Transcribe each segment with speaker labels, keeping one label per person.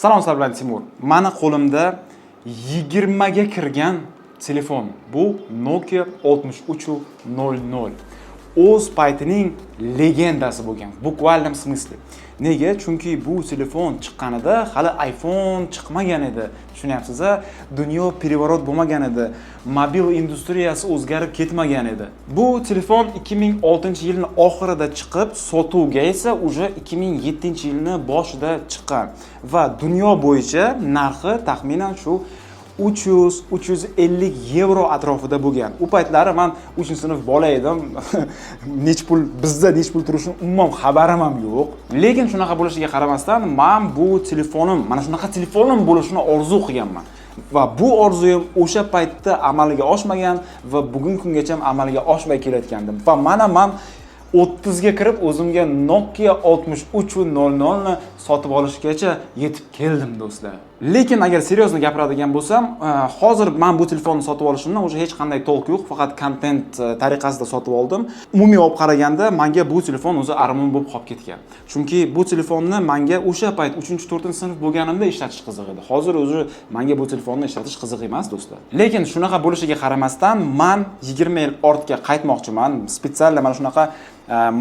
Speaker 1: Salom sizlar bilan Timur. Mani qo'limda 20 ga kirgan telefon. Bu Nokia 6300. O'z paytining legendasi bo'lgan. Bukvalnom смысле. Nega? Chunki bu telefon chiqqanida hali iPhone chiqmagan edi. Tushunyapsiz-a? Dunyo переворот bo'lmagan edi. Mobil industriyasi o'zgarib ketmagan edi. Bu telefon 2006-yilning oxirida chiqib, sotuvga esa уже 2007-yilning boshida chiqqan va dunyo bo'yicha narxi taxminan shu 300-350 yevro atrofida bo'lgan. U paytlari men 3-sinf bola edim. Bizda nech pul turishini umuman xabarim ham yo'q. Lekin shunaqa bo'lishiga qaramasdan, men bu telefonim, mana shunaqa telefonim bo'lishini orzu qilganman. Va bu orzuyim o'sha paytda amalga oshmagan va bugungi kungacha amalga oshmay kelayotgandim. Va men 30 ga kirib o'zimga Nokia 6300 ni sotib olishgacha yetib keldim do'stlar. Lekin agar seriozli gapiradigan bo'lsam, hozir men bu telefonni sotib olishimdan o'sha hech qanday to'lq yo'q, faqat kontent tariqasida sotib oldim. Umumiy olib qaraganda menga bu telefon o'zi armon bo'lib qolib ketgan. Chunki bu telefonni menga o'sha payt 3-4-sinf bo'lganimda ishlatish qiziq edi. Hozir o'zi menga bu telefonni ishlatish qiziq emas do'stlar. Lekin shunaqa bo'lishiga qaramasdan, men 20 yil ortga qaytmoqchiman. Spetsial mana shunaqa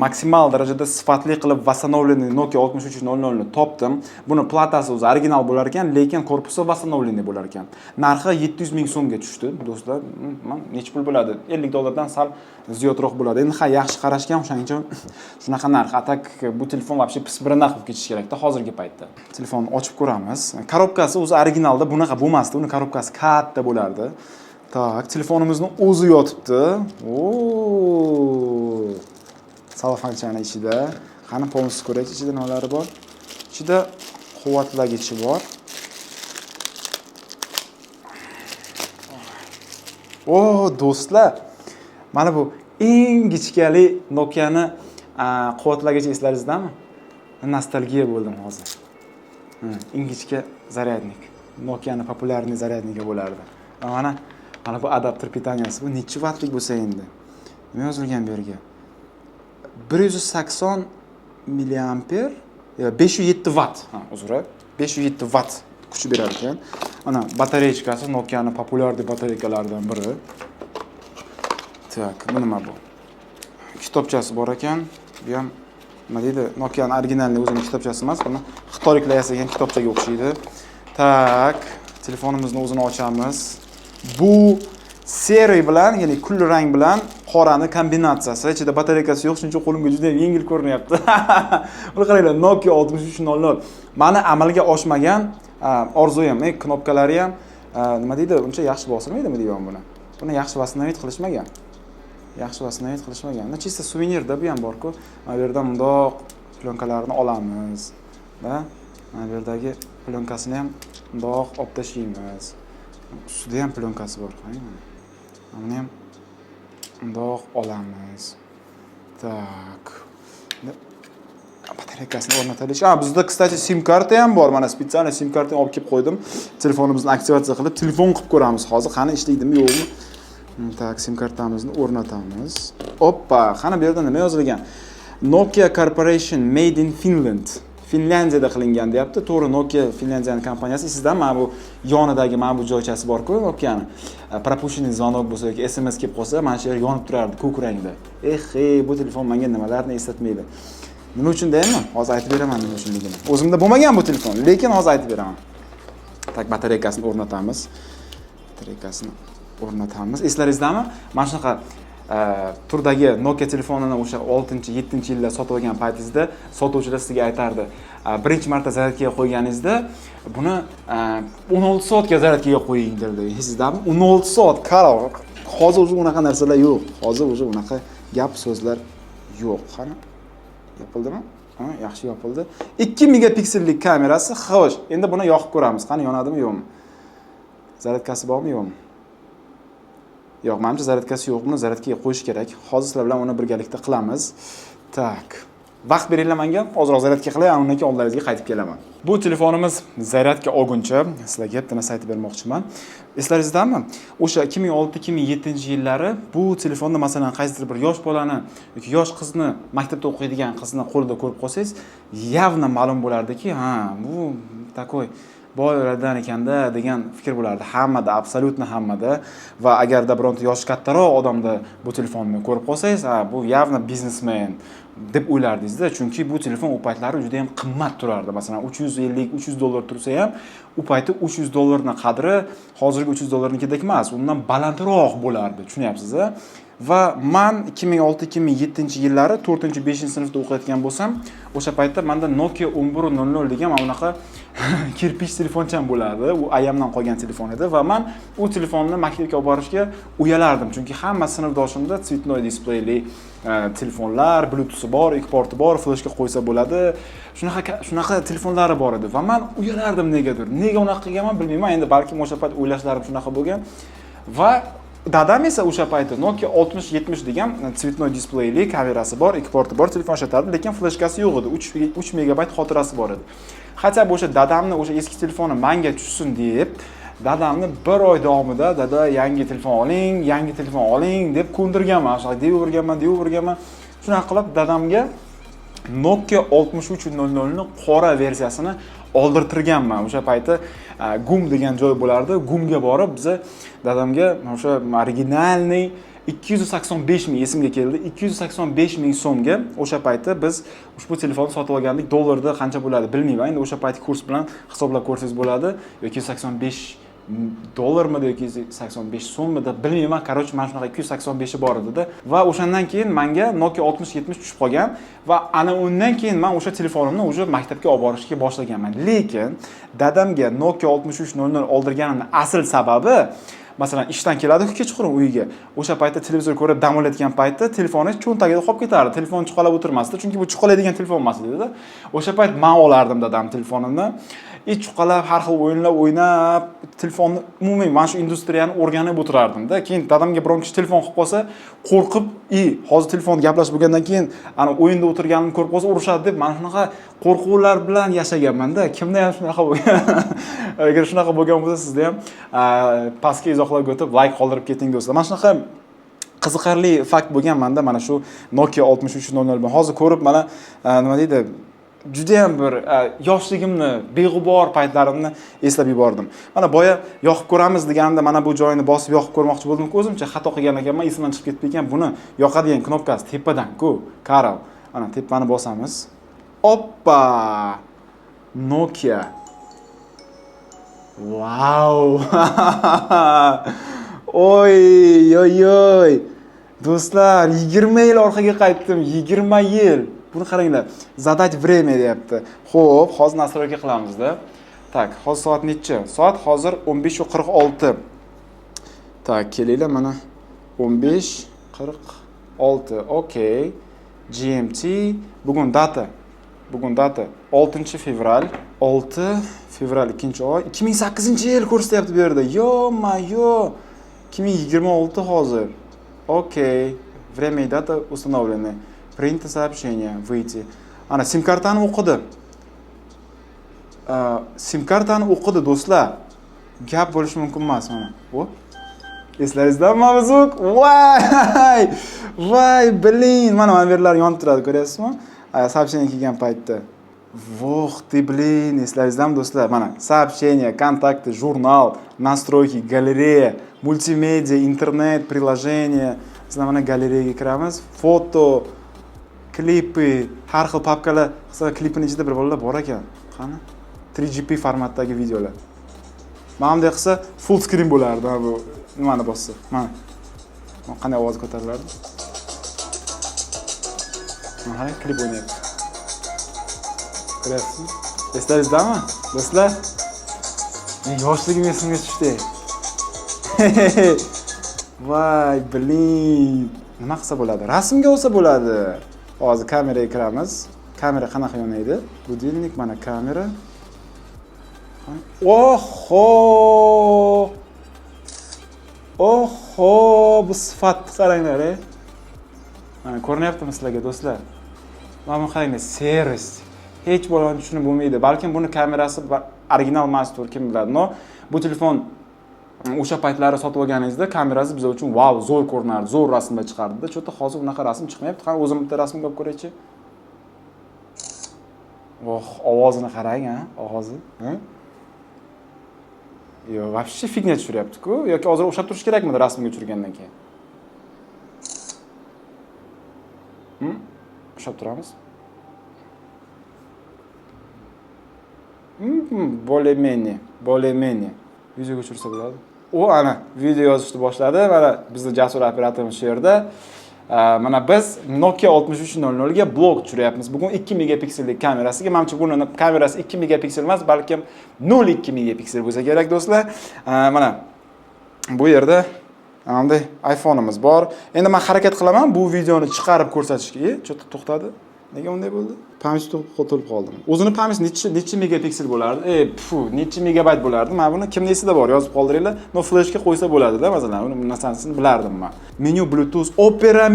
Speaker 1: maksimal darajada sifatli qilib восстановленный Nokia 6300 ni topdim. Buni platasi o'zi original bo'lar ekan, lekin korpusi восстановленный bo'lar ekan. Narxi 700 ming so'mga tushdi, do'stlar. Nech pul bo'ladi? $50 sal ziyodroq bo'ladi. Endi yaxshi qarashgan, o'shaning uchun shunaqa narx. Atak bu telefon вообще pisbirnaq bo'lib ketish kerak-da hozirgi paytda. Telefonni ochib ko'ramiz. Korobkasi o'zi originalda bunaqa bo'lmasdi. Uni korobkasi katta bo'lardi. Tak, telefonimizni o'zi yotibdi. Salafanchani ichida. Qani polnisi ko'raylik, ichida nimalari bor? Ichida quvvatlagichi bor. Do'stlar, mana bu eng kichkali Nokia'ni quvvatlagichi eslaringizmi? Nostalgiya bo'ldim hozir. Ingichka zaryadnik. Nokia'ning populyarniy zaryadniki bo'lardi. Mana bu adapter pitaniyasi. Bu necha wattlik bo'lsa endi? Nima yozilgan bu yerga? 180 milliamper, 507 watt. Uzr, 507 watt kuch berar ekan. Mana batareychasi Nokia'ning populyar batareykalaridan biri. Tak, bu nima bu? Kitobchasi bor ekan. Bu ham nima deydi? Nokia'ning originalni o'zining kitobchasi emas, buni xitoyliklar yasagan kitobchaga o'xshaydi. Tak, telefonimizni o'zini ochamiz. Bu seri bilan, ya'ni kulli rang bilan qorani kombinatsiyasi. Ichida batareykasi yo'q, shuncha qo'limga juda yengil ko'rinyapti. Buni qaranglar, Nokia 6300. Mani amalga oshmagan orzuyim, knopkalari ham nima deydi, uncha yaxshi bosilmaydimi deyman buni. Buni yaxshi vasnovit qilishmagan. Chista suvenirda bu ham bor-ku. Mana bu yerda bundoq plyonkalarni olamiz. Va mana bu yerdagi plyonkasini ham bundoq olib tashlaymiz. Ustida ham plyonkasi bor, qarang. Buni ham bundoq olamiz. Tak. Batareykasini o'rnataylik. Bizda, kстати, sim karta ham bor. Mana spetsial sim kartani olib kelib qo'ydim. Telefonimizni aktivatsiya qilib, telefon qilib ko'ramiz hozir. Qani ishlaydimi, yo'qmi? Tak, sim kartamizni o'rnatamiz. Oppa, qani bu yerda nima yozilgan? Nokia Corporation Made in Finland. Finlandiyada qilingan deyapti. To'g'ri, Nokia Finlandiyaning kompaniyasi. Sizdan mana bu yonidagi mana bu joychasi bor-ku, Nokia'ning. Пропущенный звонок bo'lsa yoki SMS kelib qolsa, mana shu yer yonib turardi ko'k rangda. Bu telefon menga nimalarni eslatmaydi. Nima uchun deyman? Hozir aytib beraman nima uchunligini. O'zimda bo'lmagan bu telefon, lekin hozir aytib beraman. Tak, batareykasini o'rnatamiz. Eslaringizmi? Mana shunaqa turdagi Nokia telefonini o'sha 6-7-yilda sotib olgan paytingizda sotuvchilar sizga aytardi. Birinchi marta zaryadkaga qo'yganingizda buni 16 soatga zaryadkaga qo'ying derdi. Esingizmi? 16 soat. Qaror. Hozir o'zi unaqa narsalar yo'q. Hozir o'zi unaqa gap so'zlar yo'q. Qani? Yopildimi? Yaxshi yopildi. 2 megapiksellik kamerasi. Xo'sh, endi buni yoqib ko'ramiz. Qani yonadimi, yo'qmi? Zaryadkasi bormi, yo'qmi? Yo'q, menimcha zaryadkasi yo'q. Buni zaryadkaga qo'yish kerak. Hozir sizlar bilan uni birgalikda qilamiz. Tak. Vaqt beringlar menga, ozroq zaryadka qilay, undan keyin oldingizga qaytib kelaman. Bu telefonimiz zaryadka olguncha sizlarga bitta narsa aytib bermoqchiman. Eslaringizdanmi? O'sha 2006-2007-yillari bu telefonni masalan qaysidir bir yosh bolani yoki yosh qizni, maktabda o'qiydigan qizni qo'lida ko'rib qolsangiz, явно ma'lum bo'lardiki, ha, bu takoy bolalardan ekanda degan fikr bo'lardi. Hammada, absolutno hammada. Va agarda bironta yoshi kattaroq odamda bu telefonni ko'rib qolsangiz, ha, bu явно biznesmen deb o'ylardingiz-da, chunki bu telefon u paytlari juda ham qimmat turardi. Masalan, 350-300 dollar tursa ham, u payti 300 dollarning qadri hozirgi 300 dollarnikidek emas, undan balandroq bo'lardi, tushunyapsiz-a? Va men 2006-2007-yillari 4-5-sinfda o'qiyotgan bo'lsam, o'sha paytda menda Nokia 1100 degan mana bunaqa kirpich telefoncham bo'lardi. U ayamdan qolgan telefon edi va men u telefonni maktabga olib borishga uyalardim, chunki hamma sinfdoshimda tsvetnoy displeyli telefonlar, bluetooth bor, ikki porti bor, flashga qo'ysa bo'ladi. Shunaqa telefonlari bor edi va men uyalardim negadir. Nega unaqa qilganman bilmayman. Endi balki o'sha payt o'ylashlarim shunaqa bo'lgan. Va dadam esa o'sha paytda Nokia 6070 degan tsvetnoy displeyli kamerasi bor, ikki porti bor telefon ishlatardi, lekin flashkasi yo'q edi. 3 megabayt xotirasi bor edi. Hatto o'sha dadamni o'sha eski telefoni menga tushsin deb, dadamni bir oy davomida dada yangi telefon oling deb ko'ndirganman. O'sha deyaverganman. Shunaqa qilib dadamga Nokia 6300 ni qora versiyasini oldirtirganman. O'sha paytda GUM degan joy bo'lardi. GUMga borib biz dadamga o'sha originalniy 285 ming esimga keldi. 285 ming so'mga o'sha paytda biz ushbu telefonni sotib olgandik. Dollarda qancha bo'ladi bilmayman. Endi o'sha payt kurs bilan hisoblab ko'rsangiz bo'ladi. Yoki 285 dollarmi yoki 85 so'mmi deb bilmayman. Qaroch mana shunaqa 285 bor edi-da. Va o'shandan keyin menga Nokia 6070 tushib qolgan va ana undan keyin men o'sha telefonimni o'sha maktabga olib borishga boshlaganman. Lekin dadamga Nokia 6300 oldirganimning asl sababi, masalan, ishdan keladi-ku kechqurun uyiga. O'sha paytda televizor ko'rib dam olayotgan paytda telefoni cho'ntagida qolib ketardi. Telefon chuqalab o'tirmasdi, chunki bu chuqalaydigan telefon emas edi-da. O'sha payt men olardim dadam telefonini. Chuqalab har xil o'yinlar o'ynab, telefonni umumiy mana shu industriyani o'rganib o'tirardim-da. Keyin dadamga biron kishi telefon qilib qolsa, qo'rqib, hozir telefon gaplashib bo'lgandan keyin ana o'yinda o'tirganimni ko'rib qolsa urushadi deb mana shunaqa qo'rquvlar bilan yashaganman-da. Kimda ham shunaqa bo'lgan. Agar shunaqa bo'lgan bo'lsa, sizda ham pastga izohlarga o'tib like qoldirib keting do'stlar. Mana shunaqa qiziqarli fakt bo'lgan menda mana shu Nokia 6300 bilan. Hozir ko'rib mana nima deydi, juda ham bir yoshligimni, beg'ubor paytlarimni eslab yubordim. Mana boya yoqib ko'ramiz deganimda mana bu joyini bosib yoqib ko'rmoqchi bo'ldim-ku, o'zimcha xato qilgan ekanman, esimdan chiqib ketdi ekan. Buni yoqadigan knopkasi tepadan-ku, Karol. Mana tepani bosamiz. Oppa! Nokia. Wow! Oy. Do'stlar, 20 yil orqaga qaytdim, 20 yil. Buni qaranglar. Zadать время deyapti. Xo'p, hozir nastroyka qilamiz-da. Tak, hozir soat necha? Soat hozir 15:46. Tak, kelinglar mana 15:46. Okay. GMT. Bugun data 6-fevral. 6-fevral 2-oy. 2008-yil ko'rsatyapti bu yerda. Yo-mayo. 2026 hozir. Okay. Время и дата установлены. Принято сообщение. Выйти. Ana sim-kartani o'qidi. Sim-kartani o'qidi do'stlar. Gap bo'lishi mumkin emas mana. Bu. Eslaringizdan mavzuq. Voy, blin. Mana yerlar yonib turadi, ko'ryapsizmi? Сообщение kelgan paytda. Voh, ты, блин, eslaringizdan do'stlar. Mana сообщение, контакты, jurnal, настройки, galereya, multimedia, internet, приложение. Biz mana galereyaga kiramiz. Foto, klipi, har xil papkalar, hisob klipning ichida bir bolalar bor ekan. Qani? 3GP formatdagi videolar. Mana bunday qilsa full screen bo'lardi bu. Nimani bossa? Mana. Qanday ovoz ko'tarilardi? Mana klip o'ynayapti. Ko'ryapsizmi? Eslaringizdanmi? Do'stlar, yoshligim esimga tushdi. Voy, blin. Nima qilsa bo'ladi? Rasmga olsa bo'ladi. Hozir kameraga kiramiz. Kamera qanaqa yonaydi? Budilnik, mana kamera. Oho, bu sifatni qaranglar. Mana ko'rinyaptimi sizlarga do'stlar? Mana bu qarang, servis. Hech bo'lgan tushunib bo'lmaydi. Balkim buni kamerasi original emasdir, kim biladi. No, bu telefon o'sha paytlari sotib olganingizda kamerasi biz uchun wow, zo'r ko'rinardi, zo'r rasmlar chiqardi. Chota hozir unaqa rasm chiqmayapti. Qani o'zim bitta rasmga olib ko'raychi. Oh, ovozini qarang, ha, ovozi, ha? Yo, вообще figня tushiryapti-ku. Yoki hozir o'xshab turish kerakmidi rasmga tushirgandan keyin? O'xshab turamiz. Более-менее. Videoga tushirsa bo'ladi. U ana video yozishni boshladi. Mana bizning jasur operatorimiz shu yerda. Mana biz Nokia 6300 ga blog tushiryapmiz. Bugun 2 megapiksellik kamerasiga. Menimcha buni kamerasi 2 megapiksel emas, balkim 0.2 megapiksel bo'lsa kerak do'stlar. Mana bu yerda bunday iPhone'imiz bor. Endi men harakat qilaman bu videoni chiqarib ko'rsatishga. Chota to'xtadi. Nega unday bo'ldi? Pamit to'lib qoldim. O'zini pamit necha megapiksel bo'lardi? Necha megabayt bo'lardi? Men buni kimning esida bor, yozib qoldiringlar. No flashga qo'ysa bo'ladida, masalan, uni narsasini bilardim men. Menyu Bluetooth Opera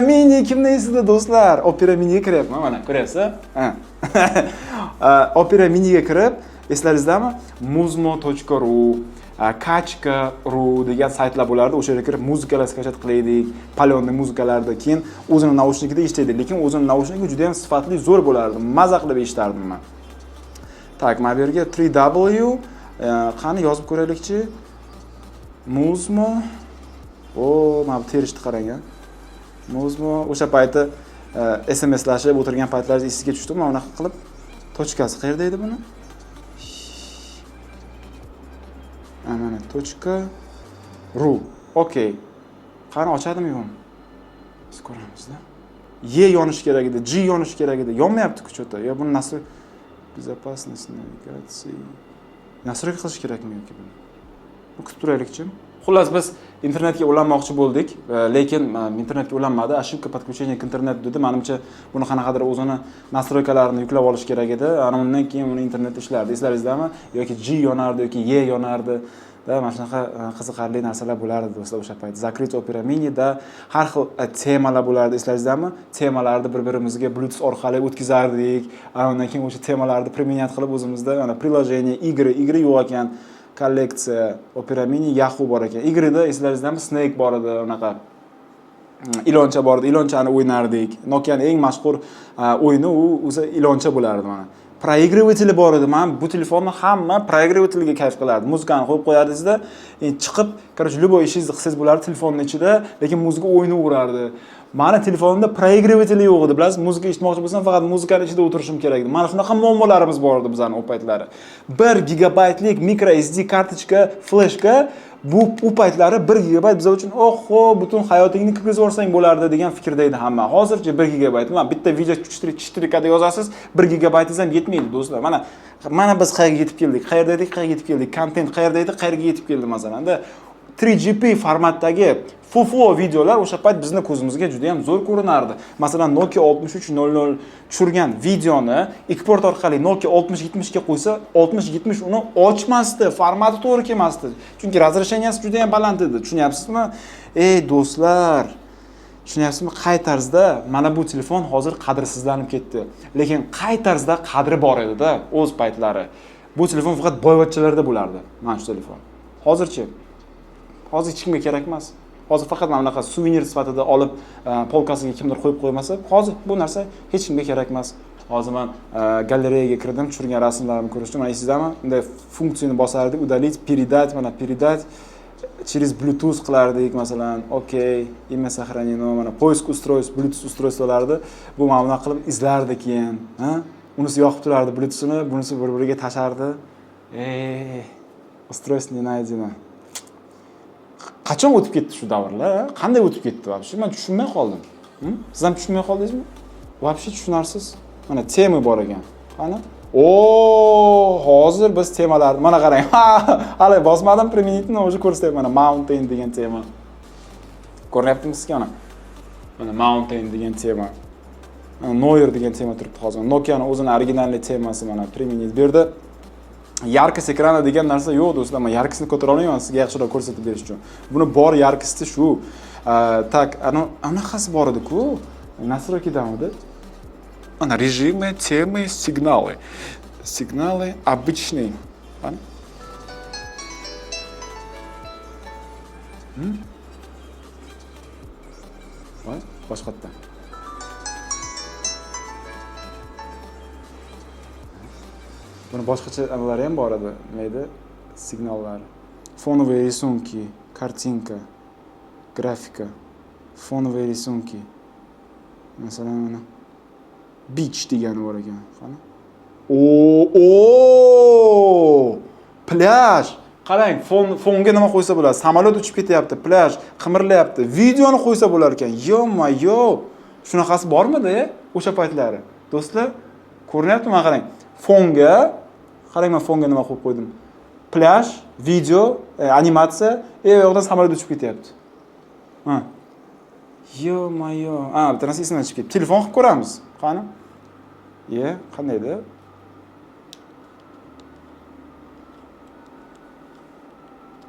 Speaker 1: Mini kimning esida do'stlar? Opera Miniga kiryapman, mana ko'ryapsiz? Ha. Opera Miniga kirib, eslaringizmi? muzmo.ru Kachka.ru degan saytlar bo'lardi. O'sha yerga kirib muzikalar skachat qilaydik, Palyonning muzikalarida keyin o'zini naushnikida eshitaydik, lekin o'zini naushniki juda ham sifatli zo'r bo'lardi. Maza qilib eshitardim men. Tak, mana bu yerga 3W qani yozib ko'raylikchi. Muzmo. Mana bu terishni qarang ha. Muzmo o'sha payti SMSlashib o'tirgan paytlaringiz esingizga tushdi, mana unaqa qilib tochkasi qayerda edi buni? Mana .ru. Okay. Qani ochadimi yo'qmi? Biz ko'ramiz-da. E yonish kerak edi, G yonish kerak edi. Yonmayapti-ku chota. Yo buni nasr безопасность navigatsiya. Nasrga qilish kerakmi yoki buni? Bu kutib turaylikchi. Xullas biz internetga ulanmoqchi bo'ldik, lekin internetga ulanmadi. Ошибка подключения к интернету dedi. Menimcha buni qanaqadir o'zini nastroykalarini yuklab olish kerak edi. Ana undan keyin uni internet ishlardi. Eslaringizmi? Yoki G yonardi yoki E yonardi. Da mana shunaqa qiziqarli narsalar bo'lardi do'stlar o'sha payt. Zakrit Opera Mini da har xil temalar bo'lardi. Eslaringizmi? Temalarni bir-birimizga Bluetooth orqali o'tkazardik. Ana undan keyin o'sha temalarni применять qilib o'zimizda mana приложение, igri yo'q ekan. Kolleksiya, Opera Mini, Yahoo bor ekan. Igrida eslaringizmi? Snake bor edi, unaqa. Iloncha bor edi, ilonchani o'ynardik. Nokianing eng mashhur o'yini u o'zi iloncha bo'lardi mana. Proigrыватель bor edi. Men bu telefonni hamma proigrывательga kayf qilardi. Muzikani qo'yib qo'yardingiz-da, chiqib, короче, любой ishingizni qilsangiz bo'lardi telefonning ichida, lekin muzika o'ynaverardi. Meni telefonimda proigrыватель yo'q edi, bilasiz? Muzika eshitmoqchi bo'lsam, faqat muzikaning ichida o'tirishim kerak edi. Mana shunaqa muammolarimiz bor edi bizning o paytlari. 1 gigabaytlik micro SD kartochka, flashka bu u paytlari 1 gigabayt biz uchun oho, butun hayotingni kirgizib yuborsang bo'lardi degan fikrda edi hamma. Hozircha 1 gigabayt. Mana bitta video 4K da yozasiz, 1 gigabaytingiz ham yetmaydi do'stlar. Mana biz qayerga yetib keldik? Qayerda edik? Qayerga yetib keldik? Content qayerda edi? Qayerga yetib keldi masalanda? 3GP formatdagi FUFO videolar o'sha payt bizning ko'zimizga juda ham zo'r ko'rinardi. Masalan, Nokia 6300 tushirgan videoni eksport orqali Nokia 6070 ga qo'ysa, 6070 uni ochmasdi, formati to'g'ri kelmasdi. Chunki razresheniyasi juda ham baland edi. Tushunyapsizmi? Do'stlar, tushunyapsizmi? Qay tarzda mana bu telefon hozir qadrsizlanib ketdi. Lekin qay tarzda qadri bor edi-da o'z paytlari. Bu telefon faqat boyvachchalarda bo'lardi. Mana shu telefon. Hozir hech kimga kerak emas. Hozir faqat mana bunaqa suvenir sifatida olib polkasiga kimdir qo'yib qo'ymasa, hozir bu narsa hech kimga kerak emas. Hozir men galereyaga kirdim, tushirgan rasmlarimni ko'rishdim. Mana esingizmi? Bunday funksiyani bosardik, удалить, передать, mana передать через Bluetooth qilardik masalan. Okay, имя сохранено, mana поиск устройств, Bluetooth устройстволарdi. Bu mana bunaqa qilib izlardi keyin, ha? Unisi yoqib turardi Bluetooth'ini, bunisi bir-biriga tashardi. Устройство не найдено. Qachon o'tib ketdi shu davrlar? Qanday o'tib ketdi вообще? Men tushunmay qoldim. Siz ham tushunmay qoldingizmi? Вообще tushunarsiz. Mana tema bor ekan. Qani? Hozir biz temalarni mana qarang. Hali bosmadim применительно уже ko'rsatyapman. Mana Mountain degan tema. Ko'ryaptimi sizga mana? Mana Mountain degan tema. Noir degan tema turibdi hozir. Nokianing o'zining original temasi mana применить berdi. Yarkis ekrani degan narsa yo'q do'stlar. Men yarkisni ko'tara olmayman sizga yaxshiroq ko'rsatib berish uchun. Buni bor yarkisi shu. Tak, anaqasi bor edi-ku. Настройки там идут. Режимы, темы, сигналы. Сигналы обычные. Ладно? Voy, boshqatda. Buni boshqacha amalari ham bor edi. Nima edi? Signallari. Фоновые рисунки, картинка, графика, фоновые рисунки. Masalan mana beach degani bor ekan. Qani? O! Plyaj. Qarang, fonga nima qo'ysa bo'ladi? Samolyot uchib ketyapti, plyaj qimirlayapti. Videoni qo'ysa bo'lar ekan. Yo-mayo. Shunaqasi bormidi, o'sha paytlari? Do'stlar, ko'rinyaptimi? Qarang. Fonga, qarang men fonga nima qo'yib qo'ydim. Plyaj, video, animatsiya, u yoqdan samolyot uchib ketyapti. Ha. Yo-mayo. Bitta narsa esimdan chiqib ketdi. Telefon qilib ko'ramiz. Qani? Qanday edi?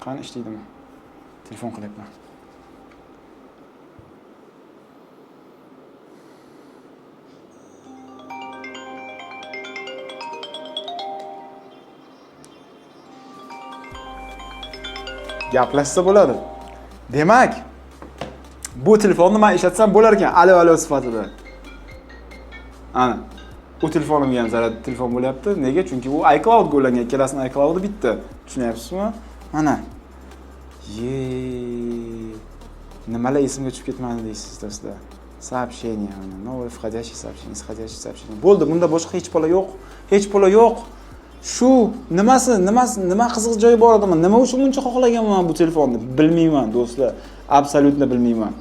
Speaker 1: Qani ishlaydimi? Telefon qilyapman. Gaplashsa bo'ladi. Demak, bu telefonni men ishlatsam bo'lar ekan, alo sifatida. Ana. Bu telefonim ham zarur telefon bo'lyapti. Nega? Chunki u iCloud ga ulangan. Ikkalasini iCloud'i bitta. Tushunyapsizmi? Mana. Nimalar esimga tushib ketmadi deysiz do'stlar. Сообщение, новое входящее сообщение, исходящее сообщение. Bo'ldi, bunda boshqa hech bola yo'q. Hech bola yo'q. Shu nima qiziq joyi bor edimi? Nima uchun buncha xohlaganman bu telefonni? Bilmayman do'stlar. Absolutno bilmayman.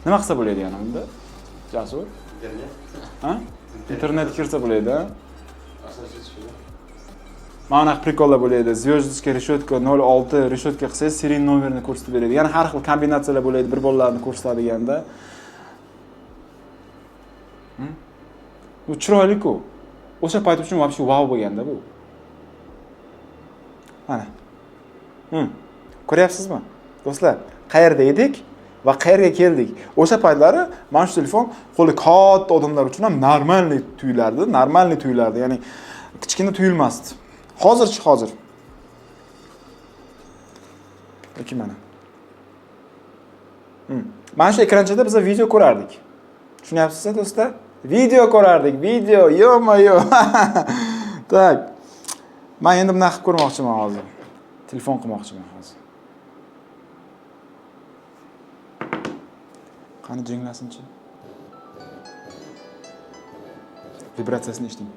Speaker 1: Nima qilsa bo'ladi yana bunda? Jasur? Internet kirsa bo'ladi, ha? Mana bunaqa prikollar bo'ladi. Звездочка, решетка 06 решетка qilsangiz serial nomerini ko'rsatib beradi. Yana har xil kombinatsiyalar bo'ladi, bir bolalarni ko'rsatiganda. Bu chiroyli-ku. O'sha payt uchun вообще wow bo'lganda bu. Mana. Ko'ryapsizmi? Do'stlar, qayerda edik va qayerga keldik? O'sha paytlari mana shu telefon qo'li katta odamlar uchun ham normalniy tuyulardi. Ya'ni kichkina tuyulmasdi. Hozir. Yoki mana. Mana shu ekranchada biz video ko'rardik. Tushunyapsizmi do'stlar? Video ko'rardik, yo-mayo. Tak. Men endi buni qilib ko'rmoqchiman hozir. Telefon qilmoqchiman hozir. Qani jinglasinchi. Vibratsiyasini eshiting.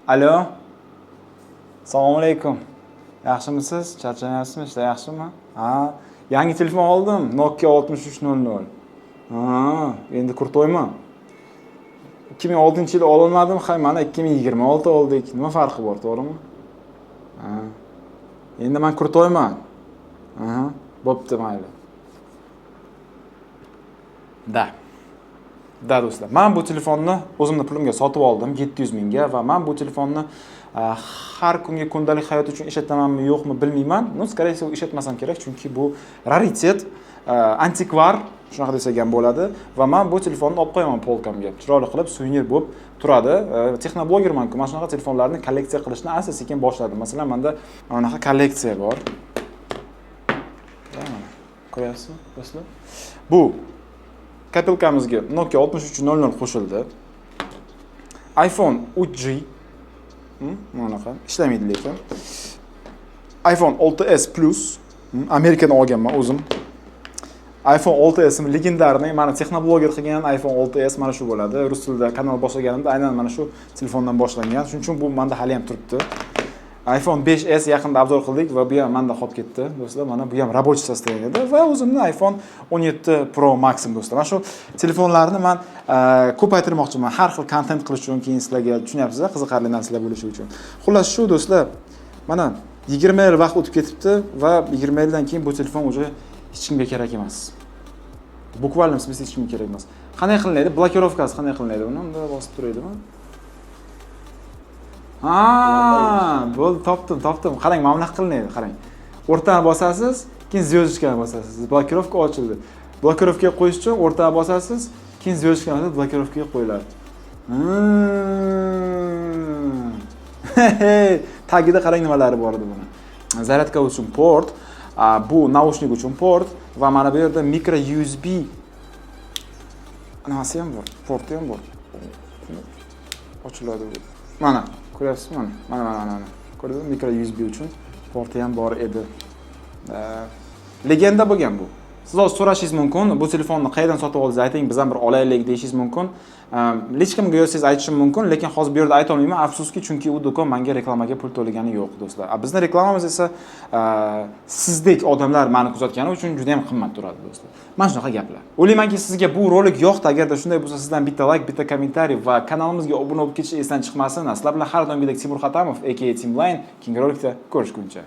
Speaker 1: Alo. Assalomu alaykum. Yaxshimisiz? Charchamayapsizmi? Ishlar yaxshimi? Yangi telefon oldim. Nokia 6300. Endi kurtoyman. 2006-yil ololmadim, mana 2026 oldik. Nima farqi bor, to'g'rimi? Endi men kurtoyman. Bo'pti, mayli. Da do'stlar, men bu telefonni o'zimni pulimga sotib oldim 700 mingga va men bu telefonni har kungi kundalik hayot uchun ishlatamanmi, yo'qmi bilmayman. Скорее всего, ishlatmasam kerak, chunki bu raritet, antikvar, shunaqa desak ham bo'ladi va men bu telefonni olib qo'yaman polkamga. Chiroyli qilib suvenir bo'lib turadi. Texnoblogerman-ku, mana shunaqa telefonlarni kolleksiya qilishni asta-sekin boshladim. Masalan, menda mana bunaqa kolleksiya bor. Ko'ryapsizmi, do'stlar? Bu kopilkamizga Nokia 6300 qo'shildi. iPhone 3G bunaqa ishlamaydi lekin. iPhone 6s Plus Amerikadan olganman o'zim. iPhone 6s legendarniy, mana texnobloger qilgan iPhone 6s mana shu bo'ladi. Rus tilida kanal boshlaganimda aynan mana shu telefondan boshlangan. Shuning uchun bu menda hali ham turibdi. iPhone 5s yaqinda obzor qildik va bu ham menda qolib ketdi. Do'stlar, mana bu ham рабочий состоянияda va o'zimning iPhone 17 Pro Max'im do'stlar. Mana shu telefonlarni men ko'paytirmoqchiman. Har xil kontent qilish uchun, keyin sizlarga tushunyapsizlar, qiziqarli narsalar bo'lishi uchun. Xullas shu do'stlar, mana 20 yil vaqt o'tib ketibdi va 20 yildan keyin bu telefon уже hech kimga kerak emas. Bukvalno hech kimga kerak emas. Qanday qilinadi? Blokirovkasi qanday qilinadi? Uni unda bosib turaydimi? Ha, bo'ldi, topdim. Qarang, mana bunaqa qilinadi, qarang. O'rtaga bosasiz, keyin звездочкani bosasiz. Blokirovka ochildi. Blokirovkaga qo'yish uchun o'rtaga bosasiz, keyin звездочкani bosasiz, blokirovkaga qo'yiladi. Tagida qarang nimalari bor edi buni. Zaryadka uchun port, bu naushnik uchun port va mana bu yerda micro USB nimasi ham bor, porti ham bor. Ochiladi bu. Mana, ko'ryapsizmi? Mana. Ko'rdingizmi? Micro USB uchun porti ham bor edi. Legenda bo'lgan bu. Siz hozir so'rashingiz mumkin, bu telefonni qayerdan sotib oldingiz ayting, biz ham bir olaylik deyishingiz mumkin. Hech kimga yo'qsiz aytishim mumkin, lekin hozir bu yerda ayta olmayman, afsuski, chunki u do'kon menga reklamaga pul to'lagani yo'q, do'stlar. Bizning reklamamiz esa sizdek odamlar meni kuzatgani uchun juda ham qimmat turadi, do'stlar. Mana shunaqa gaplar. O'ylaymanki, sizga bu rolik yoqdi. Agarda shunday bo'lsa, sizdan bitta like, bitta kommentariy va kanalimizga obuna bo'lib ketish esdan chiqmasin. Sizlar bilan har doimgidek Timur Xatamov, aka Timline, keyingi rolikda ko'rishguncha.